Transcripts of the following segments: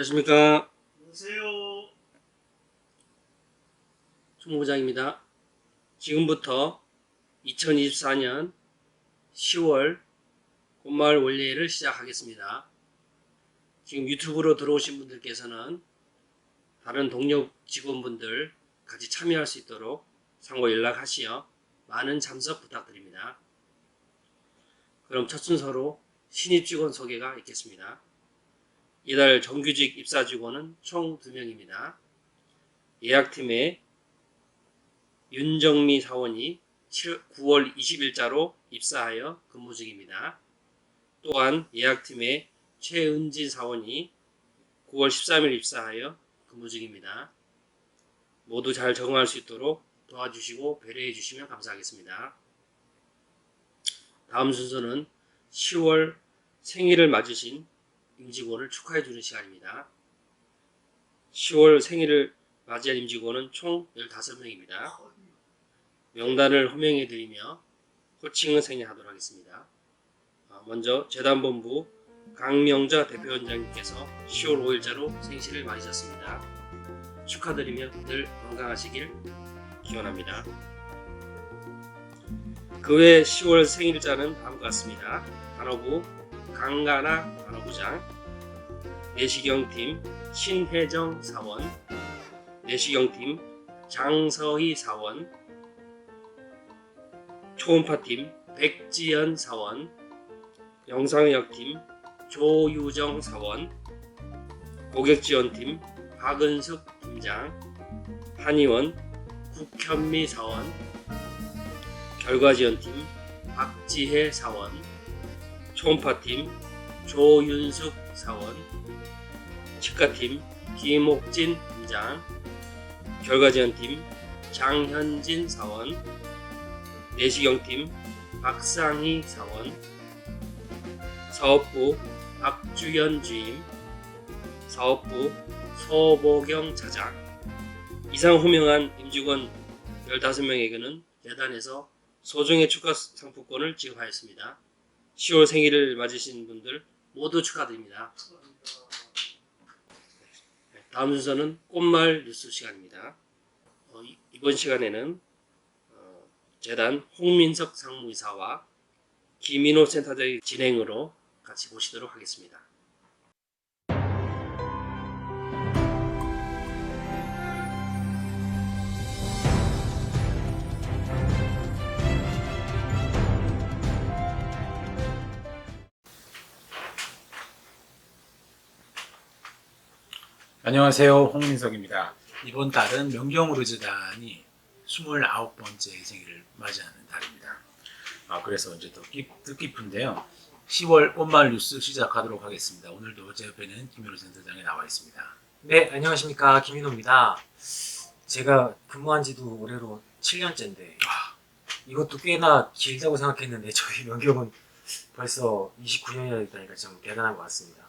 안녕하십니까. 안녕하세요. 총무부장입니다. 지금부터 2024년 10월 꽃마을 원래회를 시작하겠습니다. 지금 유튜브로 들어오신 분들께서는 다른 동료 직원분들 같이 참여할 수 있도록 상호 연락하시어 많은 참석 부탁드립니다. 그럼 첫 순서로 신입 직원 소개가 있겠습니다. 이달 정규직 입사 직원은 총 2명입니다. 예약팀에 윤정미 사원이 9월 20일자로 입사하여 근무 중입니다. 또한 예약팀에 최은진 사원이 9월 13일 입사하여 근무 중입니다. 모두 잘 적응할 수 있도록 도와주시고 배려해 주시면 감사하겠습니다. 다음 순서는 10월 생일을 맞으신 임직원을 축하해 주는 시간입니다. 10월 생일을 맞이한 임직원은 총 15명입니다. 명단을 호명해 드리며 호칭을 생략하도록 하겠습니다. 먼저 재단본부 강명자 대표원장님께서 10월 5일자로 생신을 맞으셨습니다. 축하드리며 늘 건강하시길 기원합니다. 그 외 10월 생일자는 다음과 같습니다. 단어부 강가나 단어부장, 내시경팀 신혜정 사원, 내시경팀 장서희 사원, 초음파팀 백지연 사원, 영상의학팀 조유정 사원, 고객지원팀 박은숙 팀장, 한의원 국현미 사원, 결과지원팀 박지혜 사원, 초음파팀 조윤숙 사원, 치과팀 김옥진 팀장, 결과지원팀 장현진 사원, 내시경팀 박상희 사원, 사업부 박주연 주임, 사업부 소보경 차장. 이상 호명한 임직원 15명에게는 재단에서 소정의 축하 상품권을 지급하였습니다. 10월 생일을 맞으신 분들 모두 축하드립니다. 다음 순서는 꽃마을 뉴스 시간입니다. 이번 시간에는 재단 홍민석 상무이사와 김인호 센터장의 진행으로 같이 보시도록 하겠습니다. 안녕하세요. 홍민석입니다. 이번 달은 명경으로 재단이 29번째 생일을 맞이하는 달입니다. 그래서 이제 더 뜻깊은데요. 10월 꽃마을 뉴스 시작하도록 하겠습니다. 오늘도 제 옆에는 김민호 센터장이 나와 있습니다. 네, 안녕하십니까. 김인호입니다. 제가 근무한 지도 올해로 7년째인데 이것도 꽤나 길다고 생각했는데 저희 명경은 벌써 29년이나 됐다니까 참 대단한 것 같습니다.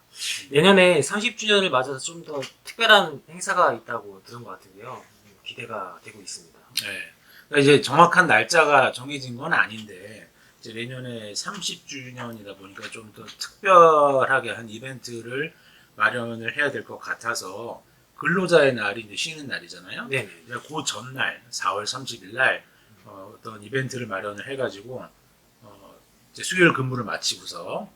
내년에 30주년을 맞아서 좀 더 특별한 행사가 있다고 들은 것 같은데요. 기대가 되고 있습니다. 네. 그러니까 이제 정확한 날짜가 정해진 건 아닌데 이제 내년에 30주년이다 보니까 좀 더 특별하게 한 이벤트를 마련을 해야 될 것 같아서 근로자의 날이 이제 쉬는 날이잖아요. 네. 그 전날 4월 30일 날 어떤 이벤트를 마련을 해가지고 이제 수요일 근무를 마치고서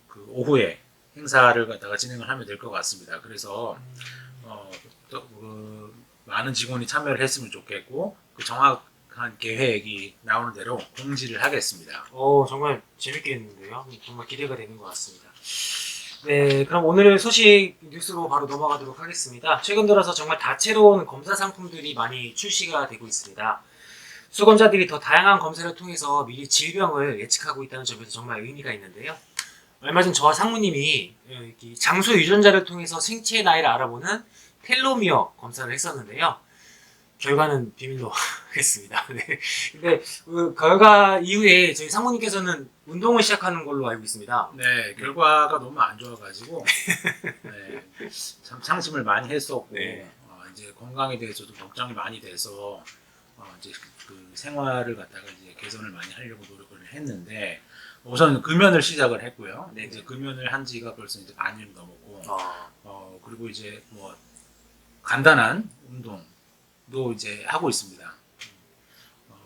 그 오후에 행사를 갖다가 진행을 하면 될 것 같습니다. 그래서 많은 직원이 참여를 했으면 좋겠고 그 정확한 계획이 나오는 대로 공지를 하겠습니다. 정말 재밌겠는데요. 정말 기대가 되는 것 같습니다. 네, 그럼 오늘 소식 뉴스로 바로 넘어가도록 하겠습니다. 최근 들어서 정말 다채로운 검사 상품들이 많이 출시가 되고 있습니다. 수검자들이 더 다양한 검사를 통해서 미리 질병을 예측하고 있다는 점에서 정말 의미가 있는데요. 얼마 전 저와 상무님이 장소 유전자를 통해서 생체 나이를 알아보는 텔로미어 검사를 했었는데요. 결과는 비밀로 하겠습니다. 네. 근데 그 결과 이후에 저희 상무님께서는 운동을 시작하는 걸로 알고 있습니다. 네, 결과가 너무 안 좋아가지고 네, 참 상심을 많이 했었고 네. 이제 건강에 대해서도 걱정이 많이 돼서 이제 그 생활을 갖다가 이제 개선을 많이 하려고 노력을 했는데 우선 금연을 시작을 했고요. 네. 이제 금연을 한 지가 벌써 이제 반년이 넘었고 그리고 이제 뭐 간단한 운동도 이제 하고 있습니다.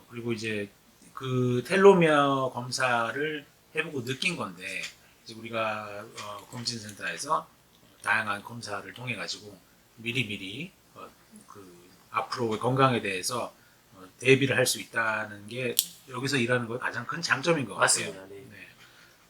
그리고 이제 그 텔로미어 검사를 해보고 느낀 건데 이제 우리가 검진센터에서 다양한 검사를 통해 가지고 미리미리 그 앞으로의 건강에 대해서 대비를 할 수 있다는 게 여기서 일하는 거의 가장 큰 장점인 것 같아요. 맞습니다. 네. 네.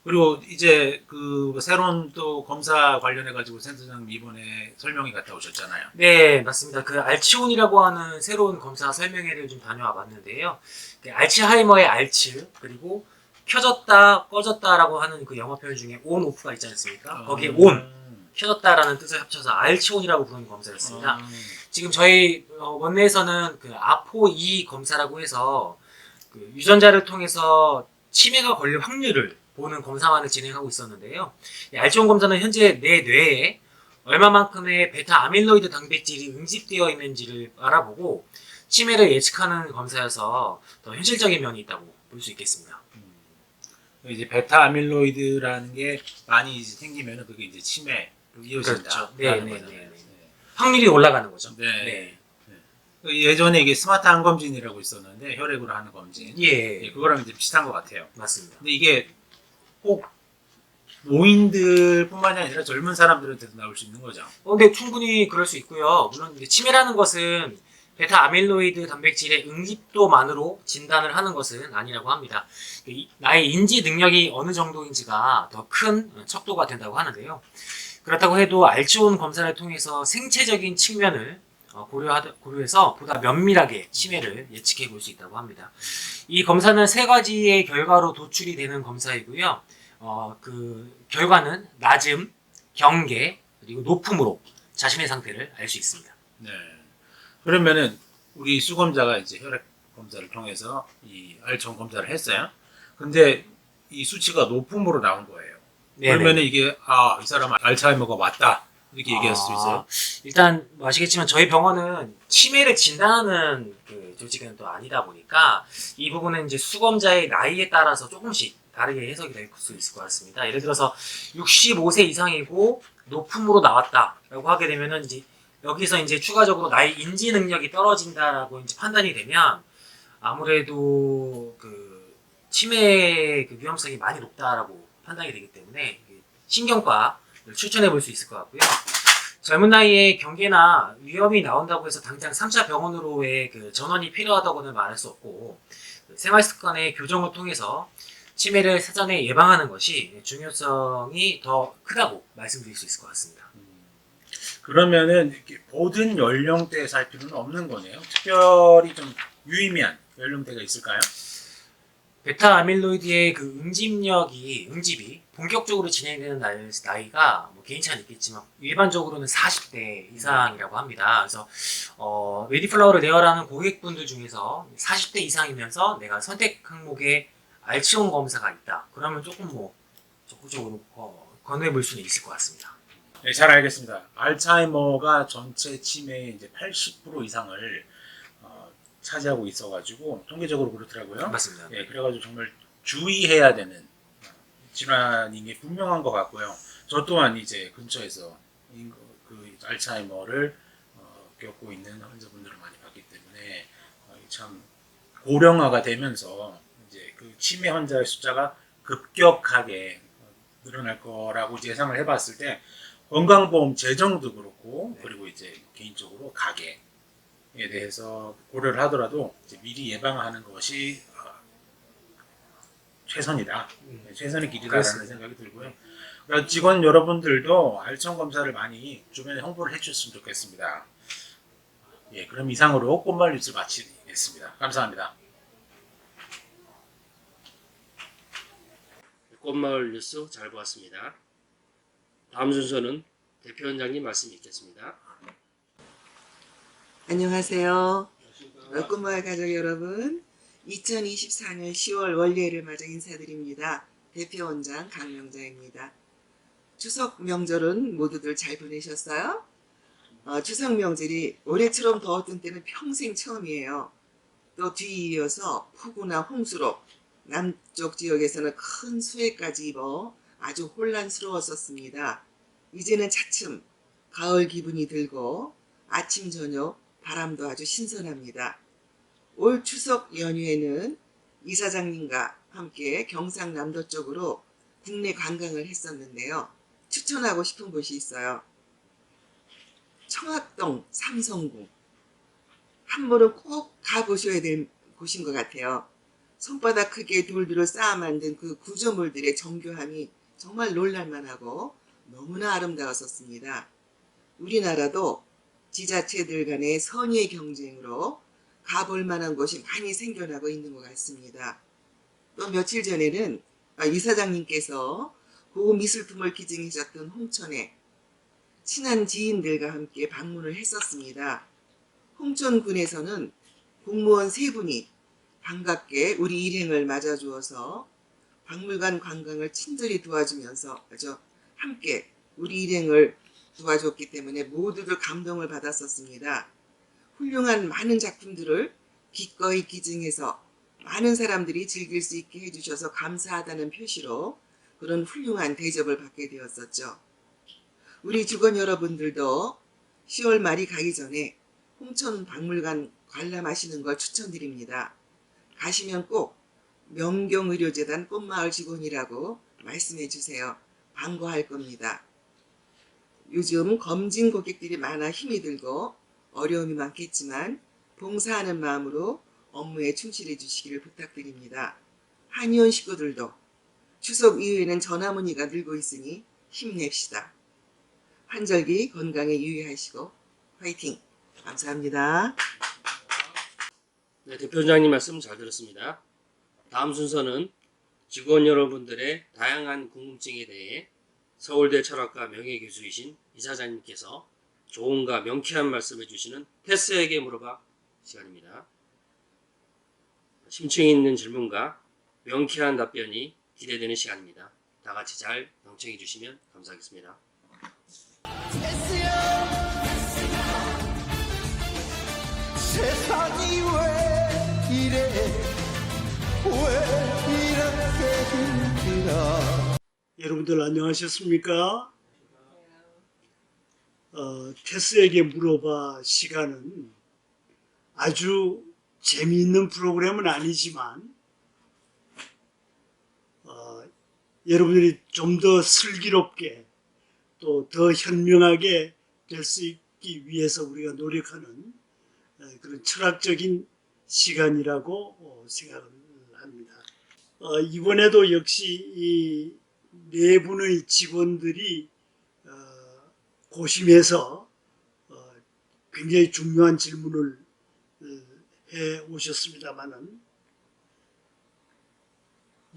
그리고 이제 그 새로운 또 검사 관련해 가지고 센터장님 이번에 설명회 갔다 오셨잖아요. 네, 맞습니다. 그 알츠온이라고 하는 새로운 검사 설명회를 좀 다녀와 봤는데요. 그 알츠하이머의 알츠, 그리고 켜졌다, 꺼졌다라고 하는 그 영어 표현 중에 온, 오프가 있지 않습니까? 거기에 온, 켜졌다라는 뜻을 합쳐서 알츠온이라고 부르는 검사였습니다. 지금 저희 원내에서는 그 아포2 검사라고 해서 그 유전자를 통해서 치매가 걸릴 확률을 보는 검사만을 진행하고 있었는데요. 이 알츠온 검사는 현재 내 뇌에 얼마만큼의 베타 아밀로이드 단백질이 응집되어 있는지를 알아보고 치매를 예측하는 검사여서 더 현실적인 면이 있다고 볼 수 있겠습니다. 이제 베타 아밀로이드라는 게 많이 이제 생기면은 그게 이제 치매로 이어진다. 그렇죠. 네. 확률이 올라가는 거죠. 네. 예전에 이게 스마트 항 검진이라고 있었는데 혈액으로 하는 검진. 예, 그거랑 이제 비슷한 것 같아요. 맞습니다. 근데 이게 꼭 노인들뿐만이 아니라 젊은 사람들한테도 나올 수 있는 거죠. 근데 충분히 그럴 수 있고요. 물론 이제 치매라는 것은 베타 아밀로이드 단백질의 응집도만으로 진단을 하는 것은 아니라고 합니다. 나의 인지 능력이 어느 정도인지가 더 큰 척도가 된다고 하는데요. 그렇다고 해도 알츠온 검사를 통해서 생체적인 측면을 고려해서 보다 면밀하게 치매를 예측해 볼 수 있다고 합니다. 이 검사는 세 가지의 결과로 도출이 되는 검사이고요. 그 결과는 낮음, 경계, 그리고 높음으로 자신의 상태를 알 수 있습니다. 네. 그러면은 우리 수검자가 이제 혈액 검사를 통해서 이 알츠온 검사를 했어요. 근데 이 수치가 높음으로 나온 거예요. 그러면은 이게 이 사람은 알츠하이머가 맞다 이렇게 얘기할 수 있어요. 일단 아시겠지만 저희 병원은 치매를 진단하는 그 조직은 또 아니다 보니까 이 부분은 이제 수검자의 나이에 따라서 조금씩 다르게 해석이 될 수 있을 것 같습니다. 예를 들어서 65세 이상이고 높음으로 나왔다라고 하게 되면은 이제 여기서 이제 추가적으로 나의 인지 능력이 떨어진다라고 이제 판단이 되면 아무래도 그 치매 그 위험성이 많이 높다라고 판단이 되기 때문에 신경과를 추천해 볼 수 있을 것 같고요. 젊은 나이에 경계나 위험이 나온다고 해서 당장 3차 병원으로의 그 전원이 필요하다고는 말할 수 없고 생활 습관의 교정을 통해서 치매를 사전에 예방하는 것이 중요성이 더 크다고 말씀드릴 수 있을 것 같습니다. 그러면은 이렇게 모든 연령대에 살 필요는 없는 거네요. 특별히 좀 유의미한 연령대가 있을까요? 베타 아밀로이드의 그 응집이 본격적으로 진행되는 나이가 뭐 개인차는 있겠지만 일반적으로는 40대 이상이라고 합니다. 그래서 메디플라워를 내어라는 고객분들 중에서 40대 이상이면서 내가 선택 항목에 알츠온 검사가 있다. 그러면 조금 뭐 적극적으로 권해볼 수는 있을 것 같습니다. 네, 잘 알겠습니다. 알츠하이머가 전체 치매의 이제 80% 이상을 차지하고 있어가지고 통계적으로 그렇더라고요. 맞습니다. 예, 그래가지고 정말 주의해야 되는 질환인 게 분명한 것 같고요. 저 또한 이제 근처에서 그 알츠하이머를 겪고 있는 환자분들을 많이 봤기 때문에 참 고령화가 되면서 이제 그 치매 환자의 숫자가 급격하게 늘어날 거라고 예상을 해봤을 때 건강보험 재정도 그렇고 그리고 이제 개인적으로 가계에 대해서 고려를 하더라도 이제 미리 예방하는 것이 최선이다. 최선의 길이다라는 생각이 들고요. 그러니까 직원 여러분들도 알츠하이머 검사를 많이 주변에 홍보를 해주셨으면 좋겠습니다. 예, 그럼 이상으로 꽃말 뉴스 마치겠습니다. 감사합니다. 꽃마을 뉴스 잘 보았습니다. 다음 순서는 대표원장님 말씀 있겠습니다. 안녕하세요. 꽃마을 가족 여러분, 2024년 10월 월요일을 맞아 인사드립니다. 대표원장 강명자입니다. 추석 명절은 모두들 잘 보내셨어요? 추석 명절이 올해처럼 더웠던 때는 평생 처음이에요. 또 뒤이어서 폭우나 홍수로 남쪽 지역에서는 큰 수해까지 입어 아주 혼란스러웠었습니다. 이제는 차츰 가을 기분이 들고 아침 저녁 바람도 아주 신선합니다. 올 추석 연휴에는 이사장님과 함께 경상남도 쪽으로 국내 관광을 했었는데요. 추천하고 싶은 곳이 있어요. 청학동 삼성궁. 한 번은 꼭 가보셔야 될 곳인 것 같아요. 손바닥 크기의 돌들을 쌓아 만든 그 구조물들의 정교함이 정말 놀랄만하고 너무나 아름다웠었습니다. 우리나라도 지자체들 간의 선의의 경쟁으로 가볼 만한 곳이 많이 생겨나고 있는 것 같습니다. 또 며칠 전에는 이사장님께서 고급 미술품을 기증하셨던 홍천에 친한 지인들과 함께 방문을 했었습니다. 홍천군에서는 공무원 3분이 반갑게 우리 일행을 맞아주어서 박물관 관광을 친절히 도와주면서 함께 우리 일행을 도와줬기 때문에 모두들 감동을 받았었습니다. 훌륭한 많은 작품들을 기꺼이 기증해서 많은 사람들이 즐길 수 있게 해주셔서 감사하다는 표시로 그런 훌륭한 대접을 받게 되었었죠. 우리 직원 여러분들도 10월 말이 가기 전에 홍천 박물관 관람하시는 걸 추천드립니다. 가시면 꼭 명경의료재단 꽃마을 직원이라고 말씀해 주세요. 반가워할 겁니다. 요즘 검진 고객들이 많아 힘이 들고 어려움이 많겠지만 봉사하는 마음으로 업무에 충실해 주시기를 부탁드립니다. 한의원 식구들도 추석 이후에는 전화문의가 늘고 있으니 힘냅시다. 환절기 건강에 유의하시고 화이팅! 감사합니다. 네, 대표원장님 말씀 잘 들었습니다. 다음 순서는 직원 여러분들의 다양한 궁금증에 대해 서울대 철학과 명예교수이신 이사장님께서 좋은가 명쾌한 말씀을 주시는 테스에게 물어봐 시간입니다. 심층 있는 질문과 명쾌한 답변이 기대되는 시간입니다. 다 같이 잘 경청해 주시면 감사하겠습니다. 세상이 왜 이래 왜 이렇게 힘들어. 여러분들 안녕하셨습니까? 테스에게 물어봐 시간은 아주 재미있는 프로그램은 아니지만 여러분들이 좀 더 슬기롭게 또 더 현명하게 될 수 있기 위해서 우리가 노력하는 그런 철학적인 시간이라고 생각을 합니다. 이번에도 역시 이 4분의 직원들이 고심해서 굉장히 중요한 질문을 해 오셨습니다만은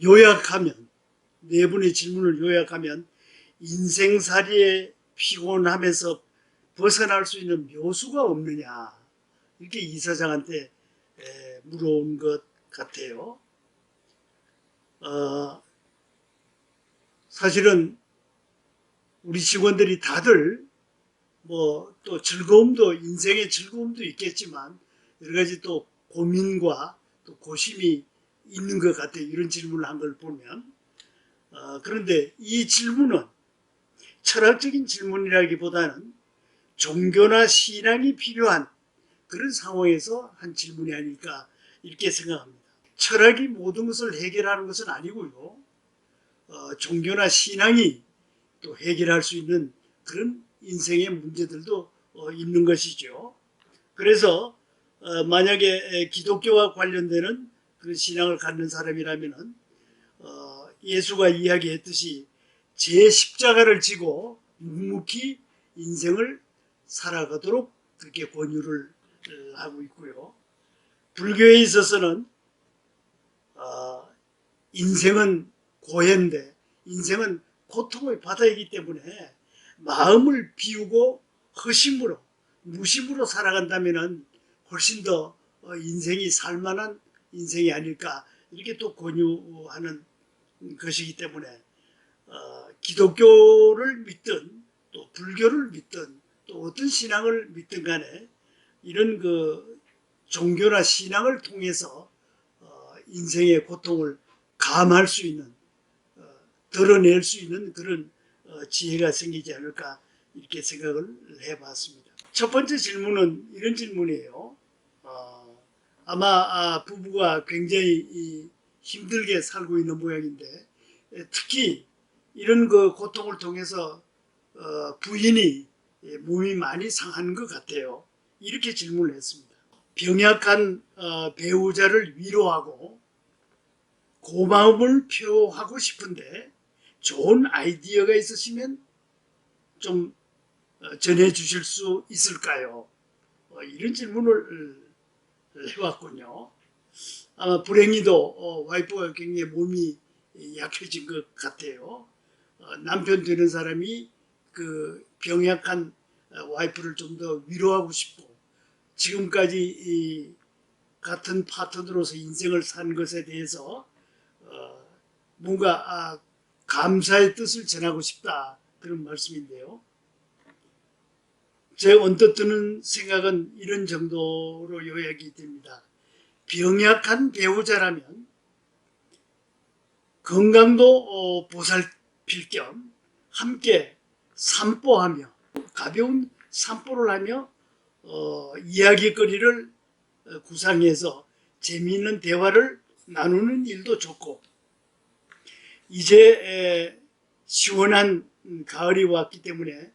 요약하면 4분의 질문을 요약하면 인생살이에 피곤하면서 벗어날 수 있는 묘수가 없느냐 이렇게 이사장한테 물어온 것 같아요. 사실은 우리 직원들이 다들 뭐 또 즐거움도 인생의 즐거움도 있겠지만 여러 가지 또 고민과 또 고심이 있는 것 같아요. 이런 질문을 한 걸 보면 그런데 이 질문은 철학적인 질문이라기보다는 종교나 신앙이 필요한 그런 상황에서 한 질문이 아닐까 이렇게 생각합니다. 철학이 모든 것을 해결하는 것은 아니고요. 종교나 신앙이 또 해결할 수 있는 그런 인생의 문제들도 있는 것이죠. 그래서 만약에 기독교와 관련되는 그런 신앙을 갖는 사람이라면은 예수가 이야기했듯이 제 십자가를 지고 묵묵히 인생을 살아가도록 그렇게 권유를 하고 있고요. 불교에 있어서는 인생은 고해인데 인생은 고통의 바다이기 때문에 마음을 비우고 허심으로 무심으로 살아간다면 훨씬 더 인생이 살만한 인생이 아닐까 이렇게 또 권유하는 것이기 때문에 기독교를 믿든 또 불교를 믿든 또 어떤 신앙을 믿든 간에 이런 그 종교나 신앙을 통해서 인생의 고통을 감할 수 있는, 드러낼 수 있는 그런 지혜가 생기지 않을까 이렇게 생각을 해봤습니다. 첫 번째 질문은 이런 질문이에요. 아마 부부가 굉장히 힘들게 살고 있는 모양인데, 특히 이런 그 고통을 통해서 부인이 몸이 많이 상한 것 같아요. 이렇게 질문을 했습니다. 병약한 배우자를 위로하고 고마움을 표하고 싶은데 좋은 아이디어가 있으시면 좀 전해주실 수 있을까요? 이런 질문을 해왔군요. 아마 불행히도 와이프가 굉장히 몸이 약해진 것 같아요. 남편 되는 사람이 그 병약한 와이프를 좀 더 위로하고 싶고, 지금까지 이 같은 파트너로서 인생을 산 것에 대해서 뭔가 감사의 뜻을 전하고 싶다, 그런 말씀인데요. 제 언뜻 드는 생각은 이런 정도로 요약이 됩니다. 병약한 배우자라면 건강도 보살필 겸 함께 산보하며, 가벼운 산보를 하며 이야기거리를 구상해서 재미있는 대화를 나누는 일도 좋고, 이제 시원한 가을이 왔기 때문에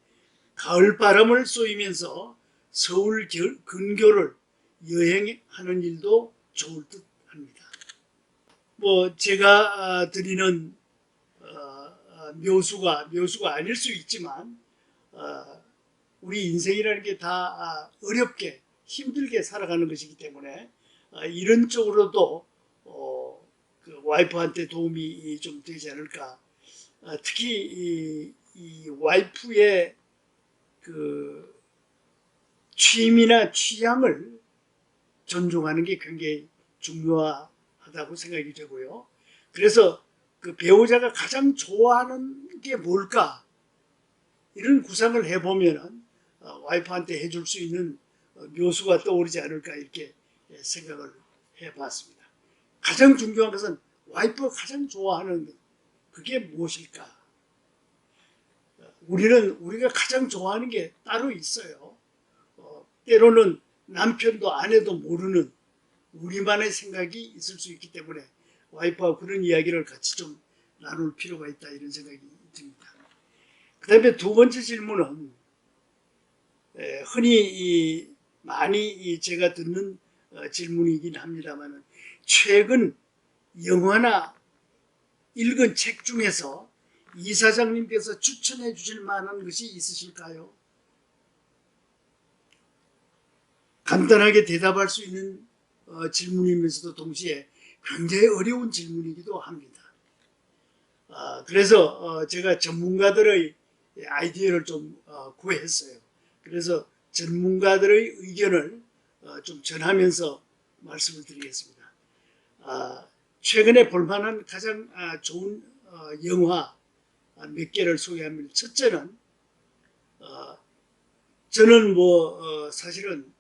가을 바람을 쏘이면서 서울 근교를 여행하는 일도 좋을 듯 합니다. 뭐 제가 드리는 묘수가 아닐 수 있지만, 우리 인생이라는 게 다 어렵게 힘들게 살아가는 것이기 때문에 이런 쪽으로도 그 와이프한테 도움이 좀 되지 않을까. 특히 이 와이프의 그 취미나 취향을 존중하는 게 굉장히 중요하다고 생각이 되고요. 그래서 그 배우자가 가장 좋아하는 게 뭘까, 이런 구상을 해보면은 와이프한테 해줄 수 있는 묘수가 떠오르지 않을까 이렇게 생각을 해봤습니다. 가장 중요한 것은 와이프가 가장 좋아하는 그게 무엇일까? 우리가 가장 좋아하는 게 따로 있어요. 때로는 남편도 아내도 모르는 우리만의 생각이 있을 수 있기 때문에 와이프와 그런 이야기를 같이 좀 나눌 필요가 있다, 이런 생각이 듭니다. 그 다음에 두 번째 질문은 흔히 많이 제가 듣는 질문이긴 합니다만, 최근 영화나 읽은 책 중에서 이사장님께서 추천해 주실 만한 것이 있으실까요? 간단하게 대답할 수 있는 질문이면서도 동시에 굉장히 어려운 질문이기도 합니다. 그래서 제가 전문가들의 아이디어를 좀 구했어요. 그래서 전문가들의 의견을 좀 전하면서 말씀을 드리겠습니다. 최근에 볼만한 가장 좋은 영화 몇 개를 소개합니다. 첫째는 저는 사실은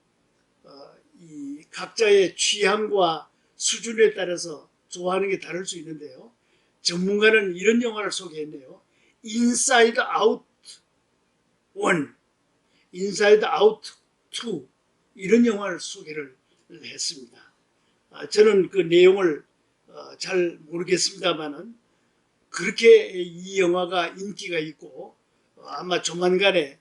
이 각자의 취향과 수준에 따라서 좋아하는 게 다를 수 있는데요. 전문가는 이런 영화를 소개했네요. 인사이드 아웃 1, 인사이드 아웃 2, 이런 영화를 소개를 했습니다. 저는 그 내용을 잘 모르겠습니다만은 그렇게 이 영화가 인기가 있고 아마 조만간에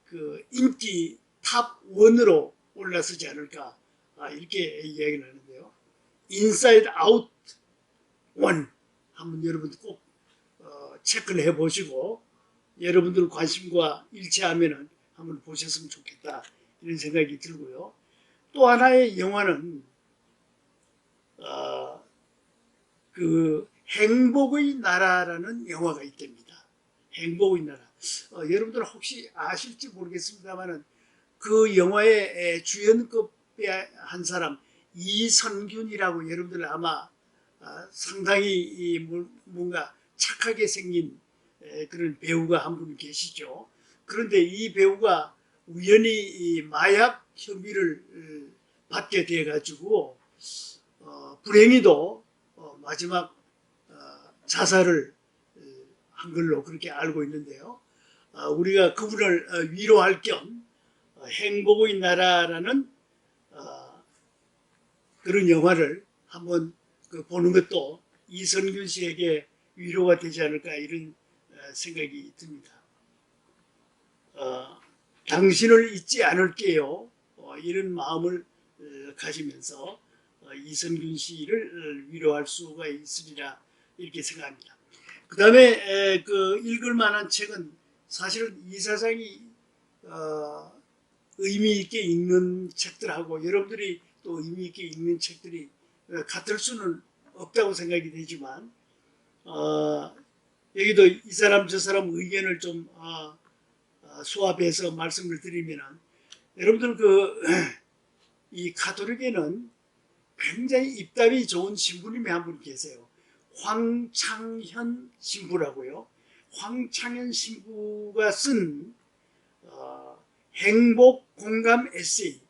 그 인기 탑 1으로 올라서지 않을까, 이렇게 이야기를 하는데요. 인사이드 아웃 1 한번 여러분들 꼭 체크를 해보시고 여러분들 관심과 일치하면은 한번 보셨으면 좋겠다, 이런 생각이 들고요. 또 하나의 영화는 그 행복의 나라라는 영화가 있답니다. 행복의 나라. 여러분들 혹시 아실지 모르겠습니다만은 그 영화의 주연급의 한 사람 이선균이라고, 여러분들 아마 상당히 뭔가 착하게 생긴 그런 배우가 한 분 계시죠. 그런데 이 배우가 우연히 이 마약 혐의를 받게 돼가지고 불행히도 마지막 자살을 한 걸로 그렇게 알고 있는데요. 우리가 그분을 위로할 겸 행복의 나라라는 그런 영화를 한번 보는 것도 이선균 씨에게 위로가 되지 않을까 이런 생각이 듭니다. 당신을 잊지 않을게요. 이런 마음을 가지면서 이선균 씨를 위로할 수가 있으리라 이렇게 생각합니다. 그 다음에 읽을 만한 책은 사실은 이 사장이 의미 있게 읽는 책들하고 여러분들이 또 의미 있게 읽는 책들이 같을 수는 없다고 생각이 되지만 여기도 이 사람 저 사람 의견을 좀 수합해서 말씀을 드리면은 여러분들 이 가톨릭에는 굉장히 입담이 좋은 신부님이 한 분 계세요. 황창현 신부라고요. 황창현 신부가 쓴 행복 공감 에세이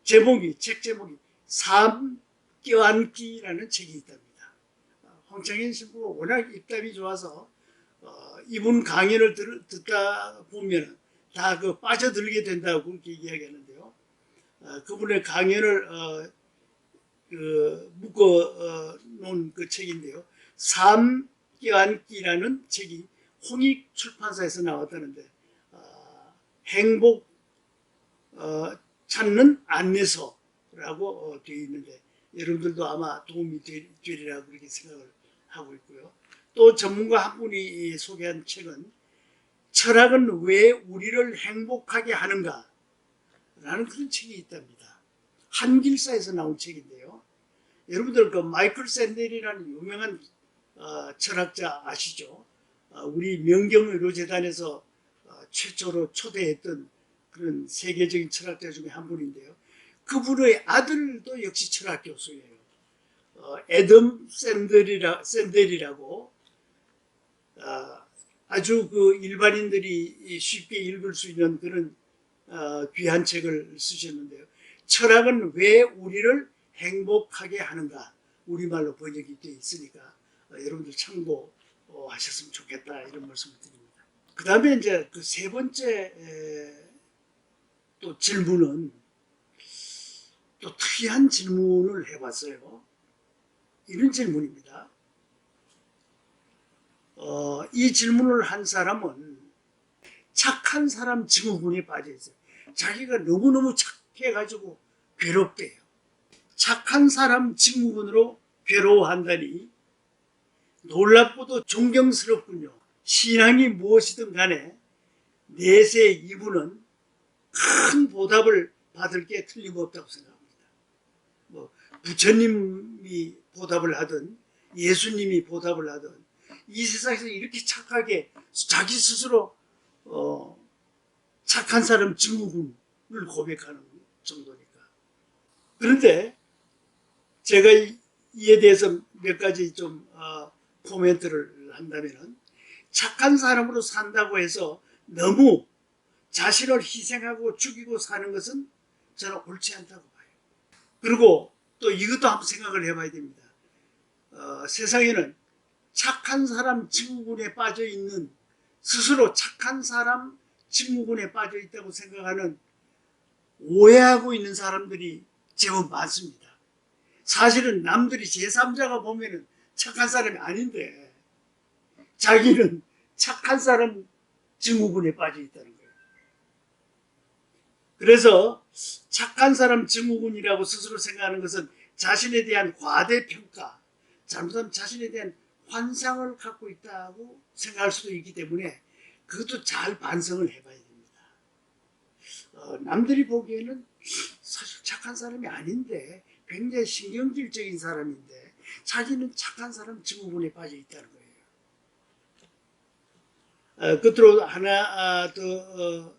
책 제목이 삶 껴안기라는 책이 있답니다. 황창현 신부가 워낙 입담이 좋아서 이분 강연을 듣다 보면 다 빠져들게 된다고 그렇게 이야기하는데요. 그분의 강연을 묶어 놓은 그 책인데요. 삶 껴안기라는 책이 홍익 출판사에서 나왔다는데 행복 찾는 안내서라고 되어 있는데 여러분들도 아마 도움이 되리라고 그렇게 생각을 하고 있고요. 또 전문가 한 분이 소개한 책은 철학은 왜 우리를 행복하게 하는가 라는 그런 책이 있답니다. 한길사에서 나온 책인데요. 여러분들 마이클 샌델이라는 유명한 철학자 아시죠? 우리 명경의료재단에서 최초로 초대했던 그런 세계적인 철학자 중에 한 분인데요. 그분의 아들도 역시 철학 교수예요. 애덤 샌델이라고 아주 일반인들이 쉽게 읽을 수 있는 그런 귀한 책을 쓰셨는데요. 철학은 왜 우리를 행복하게 하는가? 우리말로 번역이 되어 있으니까 여러분들 참고하셨으면 좋겠다 이런 말씀을 드립니다. 그 다음에 이제 세 번째 또 질문은 또 특이한 질문을 해봤어요. 이런 질문입니다. 이 질문을 한 사람은 착한 사람 증후군에 빠져 있어요. 자기가 너무너무 착해가지고 괴롭대요. 착한 사람 증후군으로 괴로워한다니 놀랍고도 존경스럽군요. 신앙이 무엇이든 간에 내세 이분은 큰 보답을 받을 게 틀림없다고 생각합니다. 부처님이 보답을 하든 예수님이 보답을 하든 이 세상에서 이렇게 착하게 자기 스스로 착한 사람 증후군을 고백하는 정도니까. 그런데 제가 이에 대해서 몇 가지 좀 코멘트를 한다면은 착한 사람으로 산다고 해서 너무 자신을 희생하고 죽이고 사는 것은 저는 옳지 않다고 봐요. 그리고 또 이것도 한번 생각을 해봐야 됩니다. 세상에는 착한 사람 증후군에 빠져 있는 스스로 착한 사람 증후군에 빠져 있다고 생각하는 오해하고 있는 사람들이 제법 많습니다. 사실은 남들이 제3자가 보면은 착한 사람이 아닌데 자기는 착한 사람 증후군에 빠져 있다는 거예요. 그래서 착한 사람 증후군이라고 스스로 생각하는 것은 자신에 대한 과대평가, 잘못하면 자신에 대한 환상을 갖고 있다고 생각할 수도 있기 때문에 그것도 잘 반성을 해봐야 됩니다. 남들이 보기에는 사실 착한 사람이 아닌데 굉장히 신경질적인 사람인데 자기는 착한 사람 증후군에 빠져 있다는 거예요. 끝으로 하나 더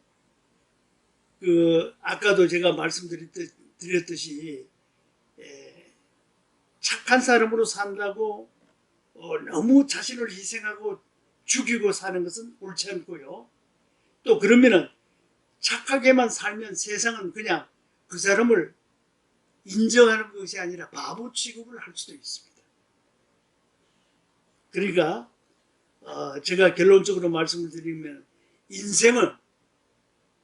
아까도 제가 말씀드렸듯이 착한 사람으로 산다고 너무 자신을 희생하고 죽이고 사는 것은 옳지 않고요. 또 그러면은 착하게만 살면 세상은 그냥 그 사람을 인정하는 것이 아니라 바보 취급을 할 수도 있습니다. 그러니까 제가 결론적으로 말씀을 드리면 인생은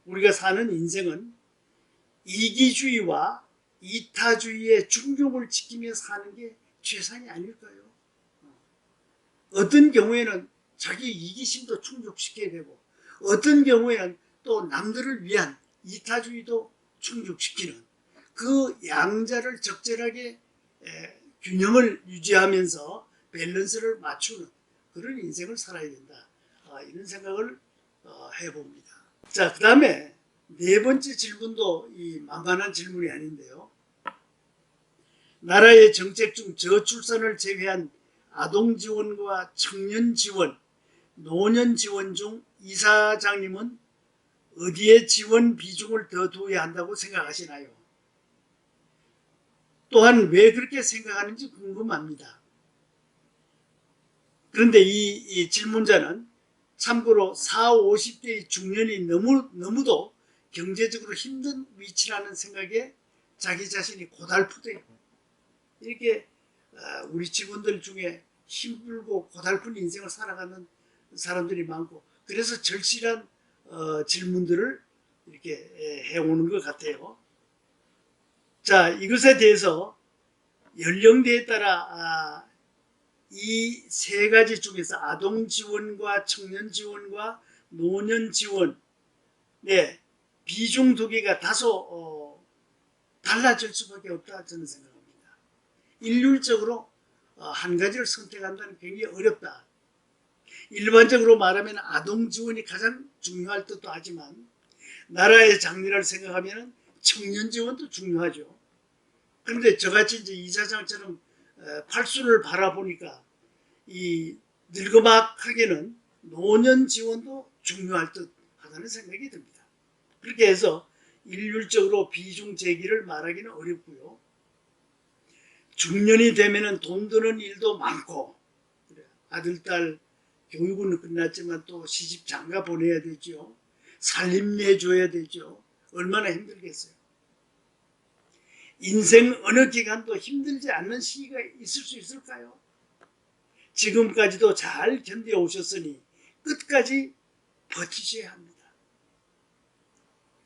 우리가 사는 인생은 이기주의와 이타주의의 중庸을 지키며 사는 게 최선이 아닐까요? 어떤 경우에는 자기 이기심도 충족시켜야 되고 어떤 경우에는 또 남들을 위한 이타주의도 충족시키는 그 양자를 적절하게 균형을 유지하면서 밸런스를 맞추는 그런 인생을 살아야 된다. 이런 생각을 해봅니다. 자, 그 다음에 네 번째 질문도 이 만만한 질문이 아닌데요. 나라의 정책 중 저출산을 제외한 아동 지원과 청년 지원, 노년 지원 중 이사장님은 어디에 지원 비중을 더 두어야 한다고 생각하시나요? 또한 왜 그렇게 생각하는지 궁금합니다. 그런데 이 질문자는 참고로 40, 50대의 중년이 너무도 경제적으로 힘든 위치라는 생각에 자기 자신이 고달프대요. 이렇게 우리 직원들 중에 힘들고 고달픈 인생을 살아가는 사람들이 많고 그래서 절실한 질문들을 이렇게 해오는 것 같아요. 자, 이것에 대해서 연령대에 따라 이 세 가지 중에서 아동 지원과 청년 지원과 노년 지원의 비중 두 개가 다소 달라질 수밖에 없다 저는 생각합니다. 일률적으로 한 가지를 선택한다는 게 굉장히 어렵다. 일반적으로 말하면 아동 지원이 가장 중요할 듯도 하지만 나라의 장래를 생각하면 청년 지원도 중요하죠. 그런데 저같이 이제 이사장처럼 팔순을 바라보니까 이 늙어막하게는 노년 지원도 중요할 듯 하다는 생각이 듭니다. 그렇게 해서 일률적으로 비중 제기를 말하기는 어렵고요. 중년이 되면은 돈 드는 일도 많고 아들, 딸 교육은 끝났지만 또 시집 장가 보내야 되죠. 살림 내줘야 되죠. 얼마나 힘들겠어요. 인생 어느 기간도 힘들지 않는 시기가 있을 수 있을까요? 지금까지도 잘 견뎌오셨으니 끝까지 버티셔야 합니다.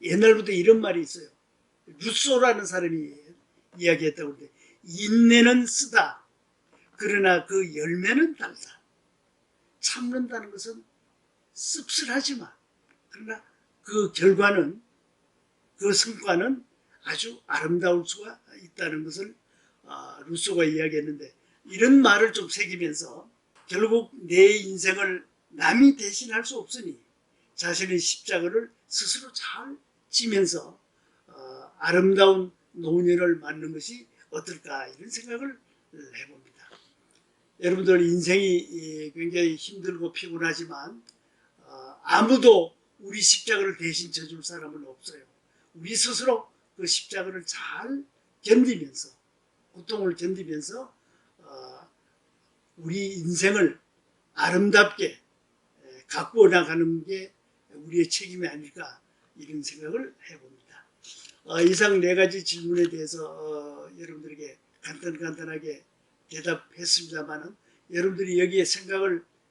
옛날부터 이런 말이 있어요. 루소라는 사람이 이야기했다고 그러는데 인내는 쓰다. 그러나 그 열매는 달다. 참는다는 것은 씁쓸하지만 그러나 그 결과는 그 성과는 아주 아름다울 수가 있다는 것을 루소가 이야기했는데 이런 말을 좀 새기면서 결국 내 인생을 남이 대신할 수 없으니 자신의 십자가를 스스로 잘 지면서 아름다운 노년을 맞는 것이 어떨까 이런 생각을 해봅니다. 여러분들 인생이 굉장히 힘들고 피곤하지만 아무도 우리 십자가를 대신 져줄 사람은 없어요. 우리 스스로 그 십자가를 잘 견디면서 고통을 견디면서 우리 인생을 아름답게 가꾸어 나가는 게 우리의 책임이 아닐까 이런 생각을 해봅니다. 이상 네 가지 질문에 대해서 여러분들에게 간단하게 대답했습니다만은 여러분들이 여기에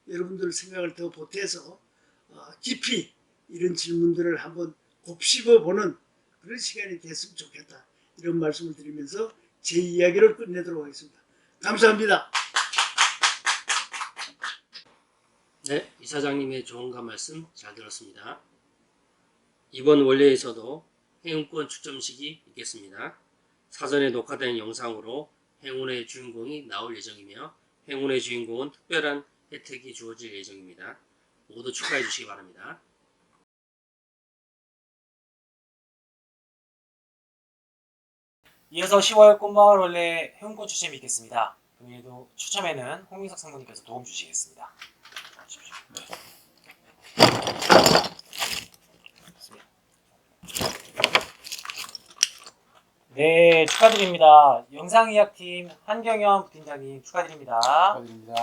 여러분들 생각을 더 보태서 깊이 이런 질문들을 한번 곱씹어 보는 그런 시간이 됐으면 좋겠다. 이런 말씀을 드리면서 제 이야기를 끝내도록 하겠습니다. 감사합니다. 네, 이사장님의 조언과 말씀 잘 들었습니다. 이번 원래에서도 행운권 추첨식이 있겠습니다. 사전에 녹화된 영상으로 행운의 주인공이 나올 예정이며 행운의 주인공은 특별한 혜택이 주어질 예정입니다. 모두 축하해 주시기 바랍니다. 이어서 10월 꽃마을 원래 행운권 추첨이 있겠습니다. 금일도 추첨에는 홍민석 상무님께서 도움 주시겠습니다. 네, 축하드립니다. 영상의학팀 한경현 부팀장님 축하드립니다. 축하드립니다.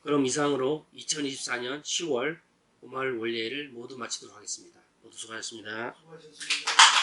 그럼 이상으로 2024년 10월 5말 원래를 모두 마치도록 하겠습니다. 모두 수고하셨습니다. 수고하셨습니다.